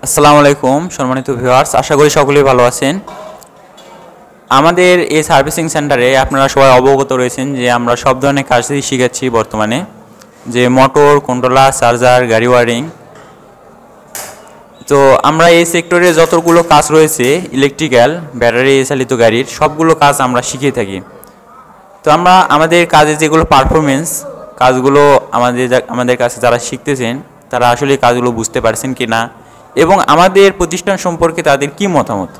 আসসালামু আলাইকুম সম্মানিত ভিউয়ার্স, আশা করি সকলেই ভালো আছেন। আমাদের এই সার্ভিসিং সেন্টারে আপনারা সবাই অবগত রয়েছেন যে আমরা সব ধরনের কাজই শিখাচ্ছি বর্তমানে, যে মোটর, কন্ট্রোলার, চার্জার, গাড়ি ওয়ারিং। তো আমরা এই সেক্টরে যতগুলো কাজ রয়েছে ইলেকট্রিক্যাল, ব্যাটারি চালিত গাড়ির সবগুলো কাজ আমরা শিখিয়ে থাকি। তো আমরা আমাদের কাজে যেগুলো পারফরমেন্স কাজগুলো আমাদের কাছে যারা শিখতেছেন তারা আসলে কাজগুলো বুঝতে পারছেন কি না এবং আমাদের প্রতিষ্ঠান সম্পর্কে তাদের কি মতামত,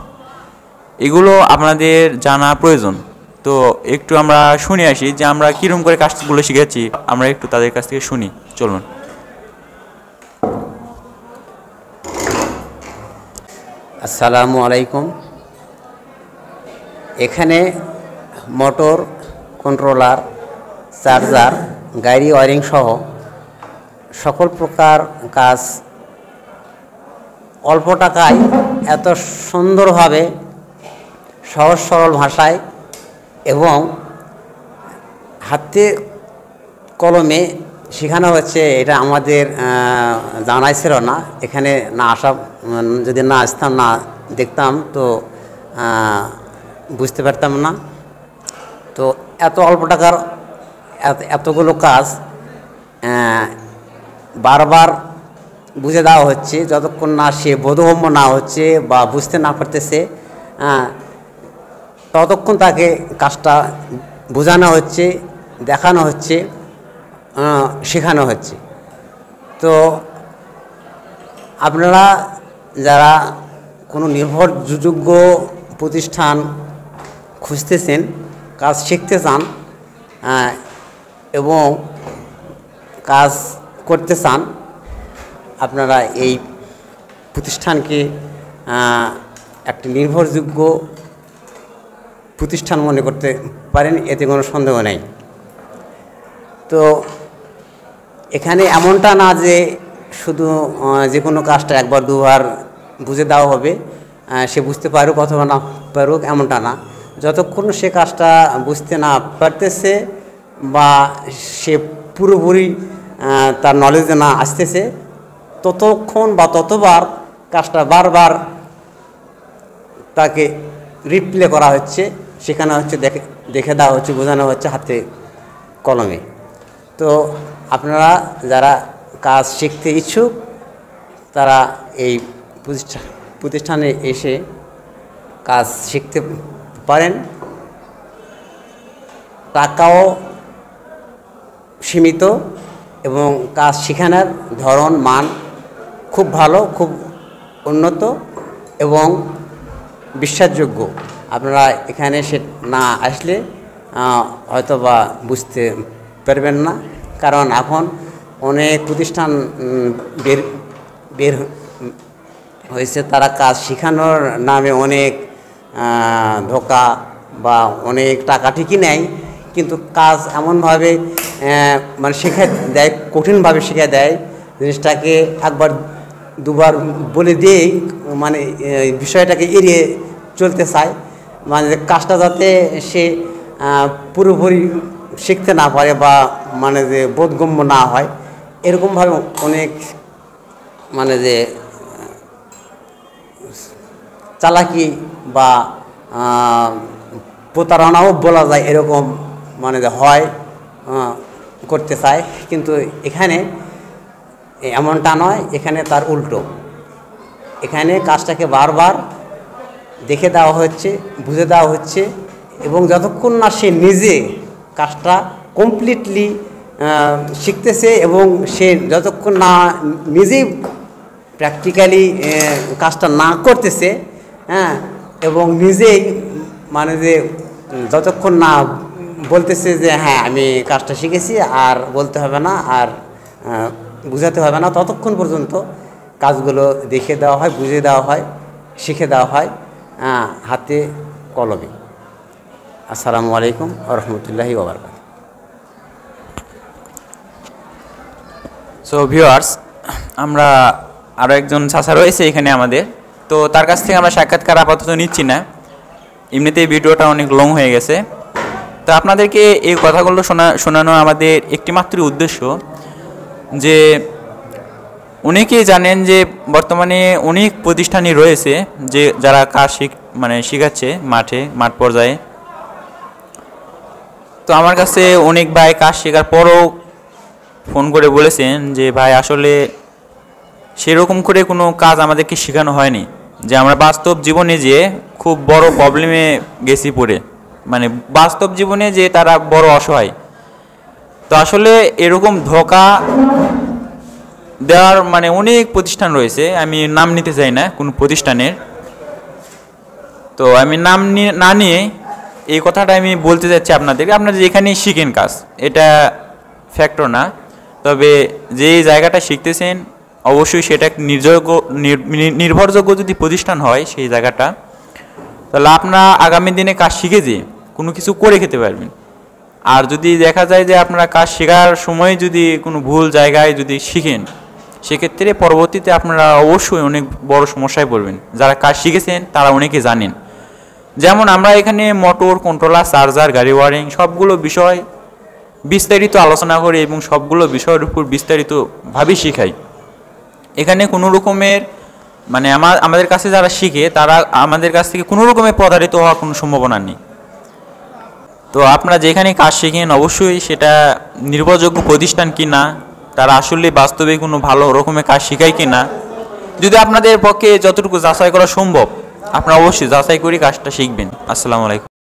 এগুলো আপনাদের জানা প্রয়োজন। তো একটু আমরা শুনে আসি যে আমরা কীরকম করে কাজগুলো শিখেছি, আমরা একটু তাদের কাছ থেকে শুনি, চলুন। আসসালামু আলাইকুম। এখানে মোটর, কন্ট্রোলার, চার্জার, গাড়ি ওয়ারিং সহ সকল প্রকার কাজ অল্প টাকায় এত সুন্দরভাবে সহজ সরল ভাষায় এবং হাতে কলমে শেখানো হচ্ছে। এটা আমাদের জানাই ছিল না। এখানে না আসা, যদি না আসতাম, না দেখতাম তো বুঝতে পারতাম না। তো এত অল্প টাকার এতগুলো কাজ বারবার বুঝে দেওয়া হচ্ছে, যতক্ষণ না সে বোধগম্য না হচ্ছে বা বুঝতে না পারতেছে ততক্ষণ তাকে কাজটা বোঝানো হচ্ছে, দেখানো হচ্ছে, শেখানো হচ্ছে। তো আপনারা যারা কোনো নির্ভরযোগ্য প্রতিষ্ঠান খুঁজতেছেন, কাজ শিখতে চান এবং কাজ করতে চান, আপনারা এই প্রতিষ্ঠানকে একটি নির্ভরযোগ্য প্রতিষ্ঠান মনে করতে পারেন, এতে কোনো সন্দেহ নেই। তো এখানে এমনটা না যে শুধু যে কোনো কাজটা একবার দুবার বুঝে দেওয়া হবে, সে বুঝতে পারুক অথবা না পারুক, এমনটা না। যতক্ষণ সে কাজটা বুঝতে না পারতেছে বা সে পুরোপুরি তার নলেজে না আসতেছে, ততক্ষণ বা ততবার কাজটা বারবার তাকে রিপ্লে করা হচ্ছে, শেখানো হচ্ছে, দেখে দেওয়া হচ্ছে, বোঝানো হচ্ছে হাতে কলমে। তো আপনারা যারা কাজ শিখতে ইচ্ছুক তারা এই প্রতিষ্ঠানে এসে কাজ শিখতে পারেন। টাকাও সীমিত এবং কাজ শেখানোর ধরন, মান খুব ভালো, খুব উন্নত এবং বিশ্বাসযোগ্য। আপনারা এখানে সে না আসলে হয়তো বা বুঝতে পারবেন না, কারণ এখন অনেক প্রতিষ্ঠান বের হয়েছে, তারা কাজ শেখানোর নামে অনেক ধোঁকা বা অনেক টাকা ঠিকই নেয়, কিন্তু কাজ এমনভাবে মানে শেখায় দেয়, কঠিনভাবে শেখায় দেয়, জিনিসটাকে একবার দুবার বলে দিয়েই মানে বিষয়টাকে এড়িয়ে চলতে চায়, মানে কাজটা যাতে সে পুরোপুরি শিখতে না পারে বা মানে যে বোধগম্য না হয়, এরকমভাবে অনেক মানে যে চালাকি বা প্রতারণাও বলা যায়, এরকম মানে যে হয়, করতে চায়। কিন্তু এখানে এমনটা নয়, এখানে তার উল্টো। এখানে কাজটাকে বারবার দেখে দেওয়া হচ্ছে, বুঝে দেওয়া হচ্ছে এবং যতক্ষণ না সে নিজে কাজটা কমপ্লিটলি শিখতেছে এবং সে যতক্ষণ না নিজেই প্র্যাকটিক্যালি কাজটা না করতেছে, এবং নিজেই মানে যে যতক্ষণ না বলতেছে যে হ্যাঁ আমি কাজটা শিখেছি, আর বলতে হবে না, আর বুঝাতে হবে না, ততক্ষণ পর্যন্ত কাজগুলো দেখে দেওয়া হয়, বুঝে দেওয়া হয়, শিখে দেওয়া হয় হাতে কলমে। আসসালামু আলাইকুম ওয়া রাহমাতুল্লাহি ওয়া বারাকাতুহু। সো ভিউয়ার্স, আমরা আরও একজন চাচা রয়েছে এখানে আমাদের, তো তার কাছ থেকে আমরা সাক্ষাৎকার আপাতত নিচ্ছি না, এমনিতেই ভিডিওটা অনেক লং হয়ে গেছে। তো আপনাদেরকে এই কথাগুলো শোনানো আমাদের একটি মাত্র উদ্দেশ্য, যে অনেকেই জানেন যে বর্তমানে অনেক প্রতিষ্ঠানই রয়েছে যে যারা কাজ শেখাচ্ছে মাঠ পর্যায়ে। তো আমার কাছে অনেক ভাই কাজ শেখার পরও ফোন করে বলেছেন যে ভাই আসলে সেরকম করে কোনো কাজ আমাদেরকে শেখানো হয়নি, যে আমরা বাস্তব জীবনে যে খুব বড় প্রবলেমে গেছি পড়ে, মানে বাস্তব জীবনে যে তারা বড় অসহায়। তো আসলে এরকম ধোঁকা দেওয়ার অনেক প্রতিষ্ঠান রয়েছে, আমি নাম নিতে চাই না কোনো প্রতিষ্ঠানের। তো আমি নাম না নিয়ে এই কথাটা আমি বলতে চাচ্ছি আপনাদেরকে, আপনারা যেখানেই শিখেন কাজ, এটা ফ্যাক্টর না, তবে যেই জায়গাটা শিখতেছেন অবশ্যই সেটা নির্ভরযোগ্য যদি প্রতিষ্ঠান হয় সেই জায়গাটা, তাহলে আপনারা আগামী দিনে কাজ শিখে যে কোনো কিছু করে খেতে পারবেন। আর যদি দেখা যায় যে আপনারা কাজ শেখার সময় যদি কোনো ভুল জায়গায় যদি শিখেন, সেক্ষেত্রে পরবর্তীতে আপনারা অবশ্যই অনেক বড় সমস্যায় পড়বেন। যারা কাজ শিখেছেন তারা অনেকে জানেন, যেমন আমরা এখানে মোটর, কন্ট্রোলার, চার্জার, গাড়ি ওয়ারিং সবগুলো বিষয় বিস্তারিত আলোচনা করি এবং সবগুলো বিষয়ের উপর বিস্তারিতভাবে শিখাই। এখানে কোনো রকমের আমাদের কাছে যারা শিখে তারা আমাদের কাছ থেকে কোনো রকমের প্রতারিত হওয়ার কোনো সম্ভাবনা নেই। তো আপনারা যেখানে কাজ শিখেন অবশ্যই সেটা নির্ভরযোগ্য প্রতিষ্ঠান কিনা, তারা আসলে বাস্তবে কোনো ভালো রকমের কাজ শেখায় কিনা, যদি আপনাদের পক্ষে যতটুকু যাচাই করা সম্ভব আপনারা অবশ্যই যাচাই করে কাজটা শিখবেন। আসসালামু আলাইকুম।